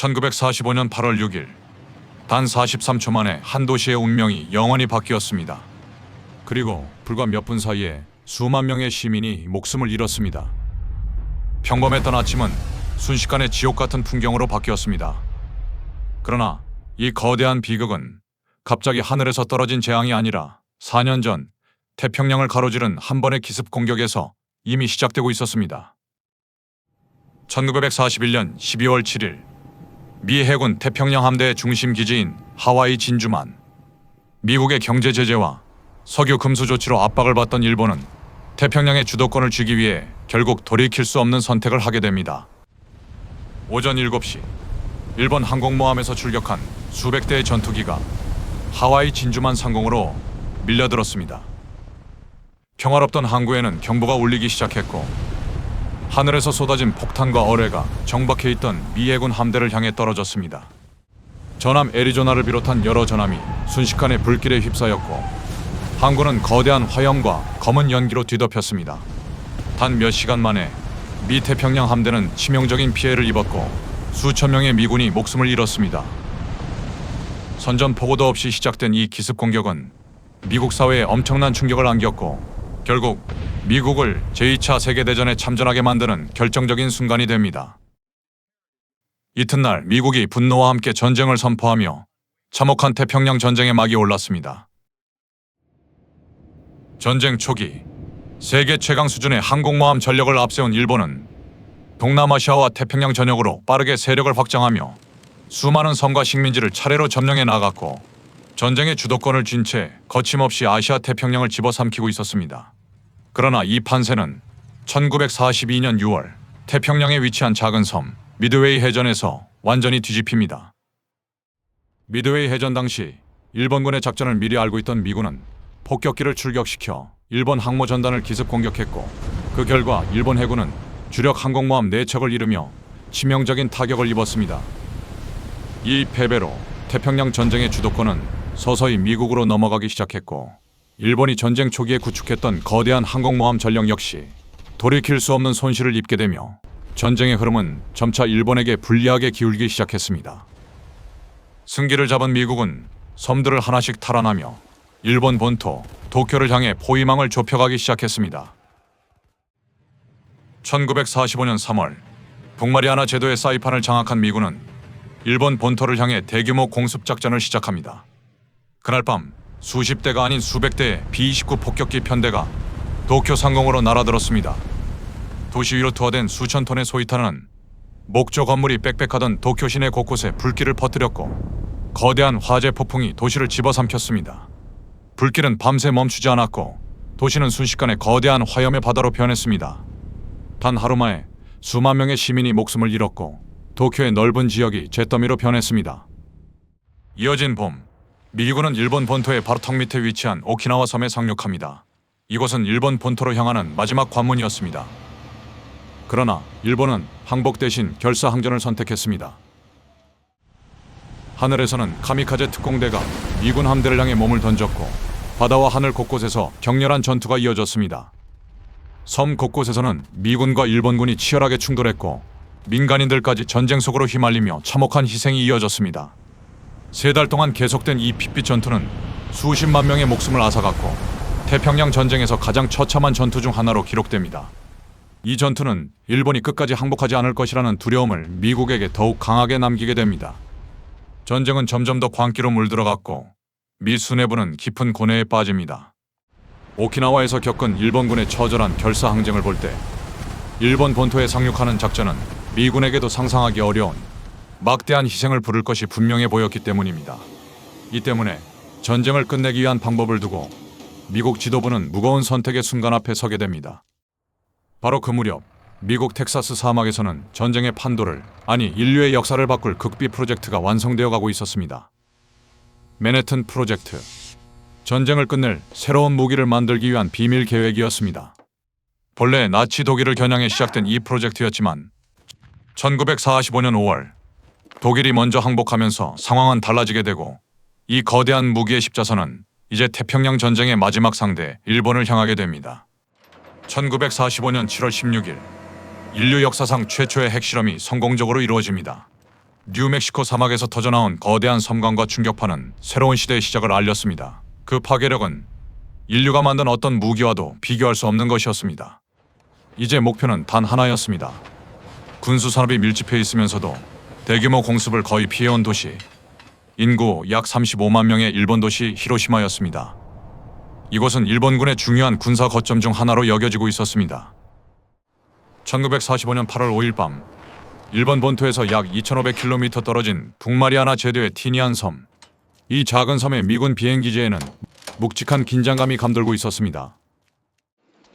1945년 8월 6일, 단 43초 만에 한 도시의 운명이 영원히 바뀌었습니다. 그리고 불과 몇 분 사이에 수만 명의 시민이 목숨을 잃었습니다. 평범했던 아침은 순식간에 지옥 같은 풍경으로 바뀌었습니다. 그러나 이 거대한 비극은 갑자기 하늘에서 떨어진 재앙이 아니라 4년 전 태평양을 가로지른 한 번의 기습 공격에서 이미 시작되고 있었습니다. 1941년 12월 7일, 미 해군 태평양 함대의 중심 기지인 하와이 진주만. 미국의 경제 제재와 석유 금수 조치로 압박을 받던 일본은 태평양의 주도권을 쥐기 위해 결국 돌이킬 수 없는 선택을 하게 됩니다. 오전 7시, 일본 항공모함에서 출격한 수백 대의 전투기가 하와이 진주만 상공으로 밀려들었습니다. 평화롭던 항구에는 경보가 울리기 시작했고, 하늘에서 쏟아진 폭탄과 어뢰가 정박해 있던 미 해군 함대를 향해 떨어졌습니다. 전함 애리조나를 비롯한 여러 전함이 순식간에 불길에 휩싸였고, 항구는 거대한 화염과 검은 연기로 뒤덮였습니다. 단 몇 시간 만에 미 태평양 함대는 치명적인 피해를 입었고, 수천 명의 미군이 목숨을 잃었습니다. 선전포고도 없이 시작된 이 기습 공격은 미국 사회에 엄청난 충격을 안겼고, 결국 미국을 제2차 세계대전에 참전하게 만드는 결정적인 순간이 됩니다. 이튿날 미국이 분노와 함께 전쟁을 선포하며 참혹한 태평양 전쟁의 막이 올랐습니다. 전쟁 초기, 세계 최강 수준의 항공모함 전력을 앞세운 일본은 동남아시아와 태평양 전역으로 빠르게 세력을 확장하며 수많은 섬과 식민지를 차례로 점령해 나갔고, 전쟁의 주도권을 쥔 채 거침없이 아시아 태평양을 집어삼키고 있었습니다. 그러나 이 판세는 1942년 6월 태평양에 위치한 작은 섬 미드웨이 해전에서 완전히 뒤집힙니다. 미드웨이 해전 당시 일본군의 작전을 미리 알고 있던 미군은 폭격기를 출격시켜 일본 항모 전단을 기습 공격했고, 그 결과 일본 해군은 주력 항공모함 4척을 잃으며 치명적인 타격을 입었습니다. 이 패배로 태평양 전쟁의 주도권은 서서히 미국으로 넘어가기 시작했고, 일본이 전쟁 초기에 구축했던 거대한 항공모함 전력 역시 돌이킬 수 없는 손실을 입게 되며 전쟁의 흐름은 점차 일본에게 불리하게 기울기 시작했습니다. 승기를 잡은 미국은 섬들을 하나씩 탈환하며 일본 본토 도쿄를 향해 포위망을 좁혀가기 시작했습니다. 1945년 3월, 북마리아나 제도의 사이판을 장악한 미군은 일본 본토를 향해 대규모 공습작전을 시작합니다. 그날 밤 수십 대가 아닌 수백 대의 B-29 폭격기 편대가 도쿄 상공으로 날아들었습니다. 도시 위로 투하된 수천 톤의 소위탄은 목조 건물이 빽빽하던 도쿄 시내 곳곳에 불길을 퍼뜨렸고, 거대한 화재 폭풍이 도시를 집어삼켰습니다. 불길은 밤새 멈추지 않았고, 도시는 순식간에 거대한 화염의 바다로 변했습니다. 단 하루 만에 수만 명의 시민이 목숨을 잃었고, 도쿄의 넓은 지역이 잿더미로 변했습니다. 이어진 봄, 미군은 일본 본토의 바로 턱 밑에 위치한 오키나와 섬에 상륙합니다. 이곳은 일본 본토로 향하는 마지막 관문이었습니다. 그러나 일본은 항복 대신 결사 항전을 선택했습니다. 하늘에서는 카미카제 특공대가 미군 함대를 향해 몸을 던졌고, 바다와 하늘 곳곳에서 격렬한 전투가 이어졌습니다. 섬 곳곳에서는 미군과 일본군이 치열하게 충돌했고, 민간인들까지 전쟁 속으로 휘말리며 참혹한 희생이 이어졌습니다. 3달 동안 계속된 이 핏빛 전투는 수십만 명의 목숨을 앗아갔고, 태평양 전쟁에서 가장 처참한 전투 중 하나로 기록됩니다. 이 전투는 일본이 끝까지 항복하지 않을 것이라는 두려움을 미국에게 더욱 강하게 남기게 됩니다. 전쟁은 점점 더 광기로 물들어갔고, 미 수뇌부는 깊은 고뇌에 빠집니다. 오키나와에서 겪은 일본군의 처절한 결사 항쟁을 볼 때 일본 본토에 상륙하는 작전은 미군에게도 상상하기 어려운 막대한 희생을 부를 것이 분명해 보였기 때문입니다. 이 때문에 전쟁을 끝내기 위한 방법을 두고 미국 지도부는 무거운 선택의 순간 앞에 서게 됩니다. 바로 그 무렵, 미국 텍사스 사막에서는 전쟁의 판도를, 아니 인류의 역사를 바꿀 극비 프로젝트가 완성되어 가고 있었습니다. 맨해튼 프로젝트. 전쟁을 끝낼 새로운 무기를 만들기 위한 비밀 계획이었습니다. 본래 나치 독일을 겨냥해 시작된 이 프로젝트였지만 1945년 5월 독일이 먼저 항복하면서 상황은 달라지게 되고, 이 거대한 무기의 십자선은 이제 태평양 전쟁의 마지막 상대 일본을 향하게 됩니다. 1945년 7월 16일, 인류 역사상 최초의 핵실험이 성공적으로 이루어집니다. 뉴멕시코 사막에서 터져나온 거대한 섬광과 충격파는 새로운 시대의 시작을 알렸습니다. 그 파괴력은 인류가 만든 어떤 무기와도 비교할 수 없는 것이었습니다. 이제 목표는 단 하나였습니다. 군수 산업이 밀집해 있으면서도 대규모 공습을 거의 피해온 도시, 인구 약 35만 명의 일본 도시 히로시마였습니다. 이곳은 일본군의 중요한 군사 거점 중 하나로 여겨지고 있었습니다. 1945년 8월 5일 밤, 일본 본토에서 약 2,500km 떨어진 북마리아나 제도의 티니안 섬. 이 작은 섬의 미군 비행기지에는 묵직한 긴장감이 감돌고 있었습니다.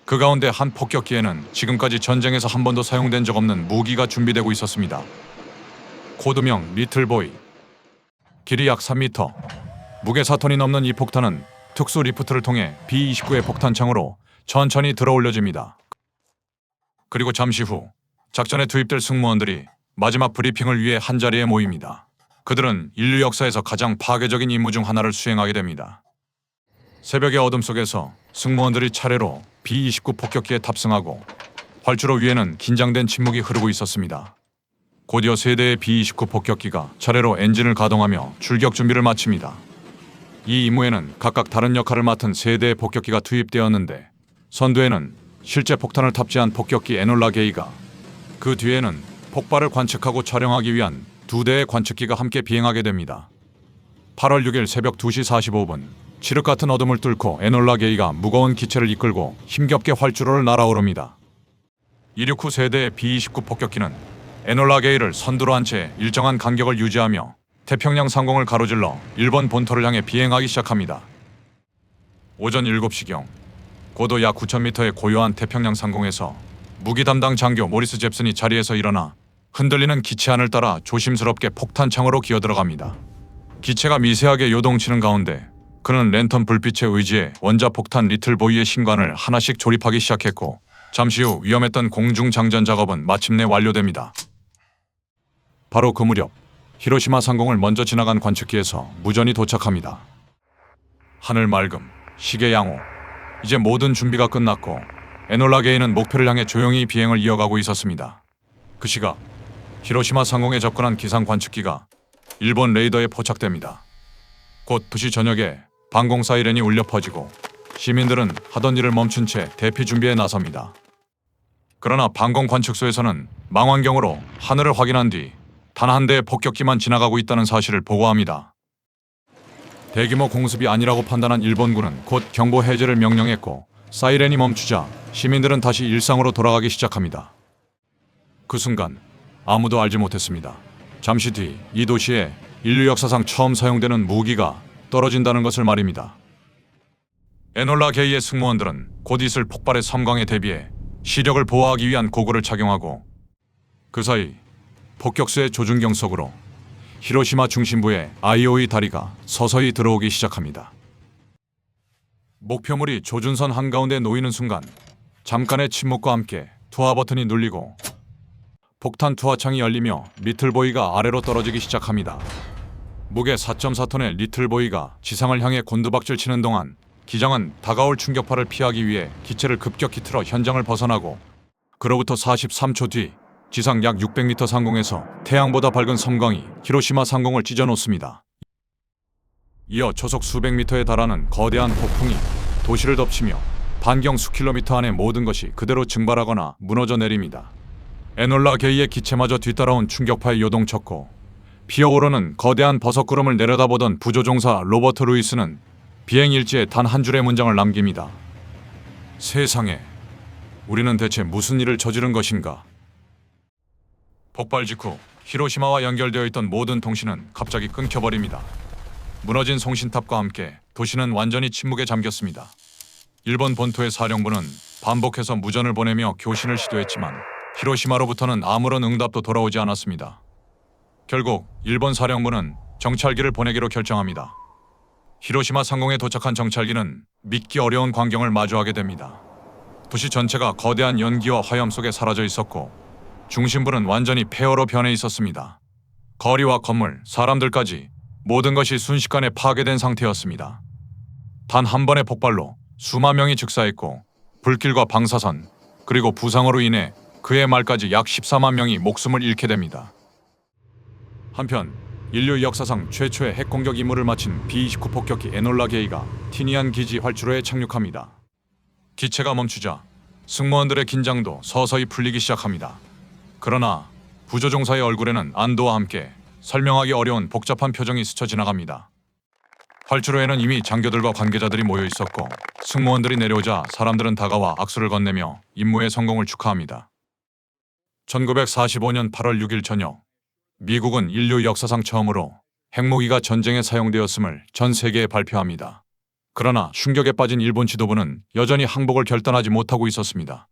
그 가운데 한 폭격기에는 지금까지 전쟁에서 한 번도 사용된 적 없는 무기가 준비되고 있었습니다. 코드명 리틀보이. 길이 약 3m, 무게 4톤이 넘는 이 폭탄은 특수 리프트를 통해 B-29의 폭탄창으로 천천히 들어올려집니다. 그리고 잠시 후 작전에 투입될 승무원들이 마지막 브리핑을 위해 한자리에 모입니다. 그들은 인류 역사에서 가장 파괴적인 임무 중 하나를 수행하게 됩니다. 새벽의 어둠 속에서 승무원들이 차례로 B-29 폭격기에 탑승하고 활주로 위에는 긴장된 침묵이 흐르고 있었습니다. 곧이어 세 대의 B-29 폭격기가 차례로 엔진을 가동하며 출격 준비를 마칩니다. 이 임무에는 각각 다른 역할을 맡은 세 대의 폭격기가 투입되었는데 선두에는 실제 폭탄을 탑재한 폭격기 에놀라 게이가, 그 뒤에는 폭발을 관측하고 촬영하기 위한 두 대의 관측기가 함께 비행하게 됩니다. 8월 6일 새벽 2시 45분, 칠흑 같은 어둠을 뚫고 에놀라 게이가 무거운 기체를 이끌고 힘겹게 활주로를 날아오릅니다. 이륙 후 세 대의 B-29 폭격기는 에놀라 게이를 선두로 한 채 일정한 간격을 유지하며 태평양 상공을 가로질러 일본 본토를 향해 비행하기 시작합니다. 오전 7시경, 고도 약 9,000m의 고요한 태평양 상공에서 무기 담당 장교 모리스 잽슨이 자리에서 일어나 흔들리는 기체 안을 따라 조심스럽게 폭탄창으로 기어들어갑니다. 기체가 미세하게 요동치는 가운데 그는 랜턴 불빛에 의지해 원자폭탄 리틀보이의 신관을 하나씩 조립하기 시작했고, 잠시 후 위험했던 공중 장전 작업은 마침내 완료됩니다. 바로 그 무렵 히로시마 상공을 먼저 지나간 관측기에서 무전이 도착합니다. 하늘 맑음, 시계 양호. 이제 모든 준비가 끝났고 에놀라 게이는 목표를 향해 조용히 비행을 이어가고 있었습니다. 그 시각 히로시마 상공에 접근한 기상 관측기가 일본 레이더에 포착됩니다. 곧 2시 저녁에 방공 사이렌이 울려 퍼지고 시민들은 하던 일을 멈춘 채 대피 준비에 나섭니다. 그러나 방공 관측소에서는 망원경으로 하늘을 확인한 뒤 단 한 대의 폭격기만 지나가고 있다는 사실을 보고합니다. 대규모 공습이 아니라고 판단한 일본군은 곧 경보 해제를 명령했고, 사이렌이 멈추자 시민들은 다시 일상으로 돌아가기 시작합니다. 그 순간 아무도 알지 못했습니다. 잠시 뒤 이 도시에 인류 역사상 처음 사용되는 무기가 떨어진다는 것을 말입니다. 에놀라 게이의 승무원들은 곧 있을 폭발의 섬광에 대비해 시력을 보호하기 위한 고글을 착용하고, 그 사이 폭격수의 조준경 속으로 히로시마 중심부의 아이오이 다리가 서서히 들어오기 시작합니다. 목표물이 조준선 한가운데 놓이는 순간 잠깐의 침묵과 함께 투하 버튼이 눌리고 폭탄 투하창이 열리며 리틀보이가 아래로 떨어지기 시작합니다. 무게 4.4톤의 리틀보이가 지상을 향해 곤두박질 치는 동안 기장은 다가올 충격파를 피하기 위해 기체를 급격히 틀어 현장을 벗어나고, 그로부터 43초 뒤 지상 약 600m 상공에서 태양보다 밝은 섬광이 히로시마 상공을 찢어놓습니다. 이어 초속 수백 미터에 달하는 거대한 폭풍이 도시를 덮치며 반경 수킬로미터 안의 모든 것이 그대로 증발하거나 무너져 내립니다. 에놀라 게이의 기체마저 뒤따라온 충격파에 요동쳤고, 피어오르는 거대한 버섯구름을 내려다보던 부조종사 로버트 루이스는 비행 일지에 단 한 줄의 문장을 남깁니다. 세상에, 우리는 대체 무슨 일을 저지른 것인가? 폭발 직후 히로시마와 연결되어 있던 모든 통신은 갑자기 끊겨버립니다. 무너진 송신탑과 함께 도시는 완전히 침묵에 잠겼습니다. 일본 본토의 사령부는 반복해서 무전을 보내며 교신을 시도했지만 히로시마로부터는 아무런 응답도 돌아오지 않았습니다. 결국 일본 사령부는 정찰기를 보내기로 결정합니다. 히로시마 상공에 도착한 정찰기는 믿기 어려운 광경을 마주하게 됩니다. 도시 전체가 거대한 연기와 화염 속에 사라져 있었고, 중심부는 완전히 폐허로 변해 있었습니다. 거리와 건물, 사람들까지 모든 것이 순식간에 파괴된 상태였습니다. 단 한 번의 폭발로 수만 명이 즉사했고, 불길과 방사선, 그리고 부상으로 인해 그해 말까지 약 14만 명이 목숨을 잃게 됩니다. 한편 인류 역사상 최초의 핵공격 임무를 마친 B-29 폭격기 에놀라 게이가 티니안 기지 활주로에 착륙합니다. 기체가 멈추자 승무원들의 긴장도 서서히 풀리기 시작합니다. 그러나 부조종사의 얼굴에는 안도와 함께 설명하기 어려운 복잡한 표정이 스쳐 지나갑니다. 활주로에는 이미 장교들과 관계자들이 모여 있었고 승무원들이 내려오자 사람들은 다가와 악수를 건네며 임무의 성공을 축하합니다. 1945년 8월 6일 저녁, 미국은 인류 역사상 처음으로 핵무기가 전쟁에 사용되었음을 전 세계에 발표합니다. 그러나 충격에 빠진 일본 지도부는 여전히 항복을 결단하지 못하고 있었습니다.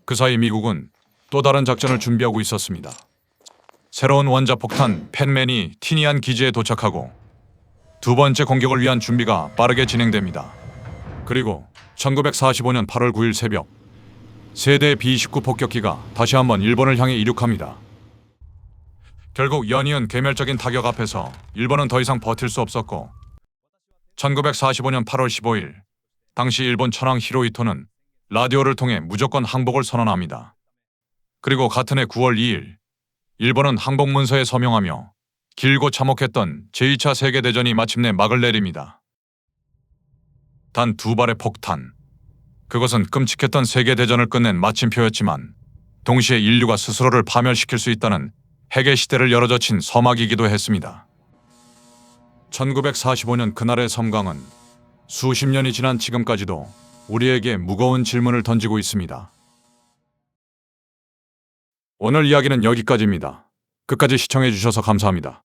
그 사이 미국은 또 다른 작전을 준비하고 있었습니다. 새로운 원자폭탄 펜맨이 티니안 기지에 도착하고 두 번째 공격을 위한 준비가 빠르게 진행됩니다. 그리고 1945년 8월 9일 새벽, 세대 B-29 폭격기가 다시 한번 일본을 향해 이륙합니다. 결국 연이은 괴멸적인 타격 앞에서 일본은 더 이상 버틸 수 없었고 1945년 8월 15일, 당시 일본 천황 히로히토는 라디오를 통해 무조건 항복을 선언합니다. 그리고 같은 해 9월 2일, 일본은 항복 문서에 서명하며 길고 참혹했던 제2차 세계대전이 마침내 막을 내립니다. 단 두 발의 폭탄. 그것은 끔찍했던 세계대전을 끝낸 마침표였지만 동시에 인류가 스스로를 파멸시킬 수 있다는 핵의 시대를 열어젖힌 서막이기도 했습니다. 1945년 그날의 섬광은 수십 년이 지난 지금까지도 우리에게 무거운 질문을 던지고 있습니다. 오늘 이야기는 여기까지입니다. 끝까지 시청해 주셔서 감사합니다.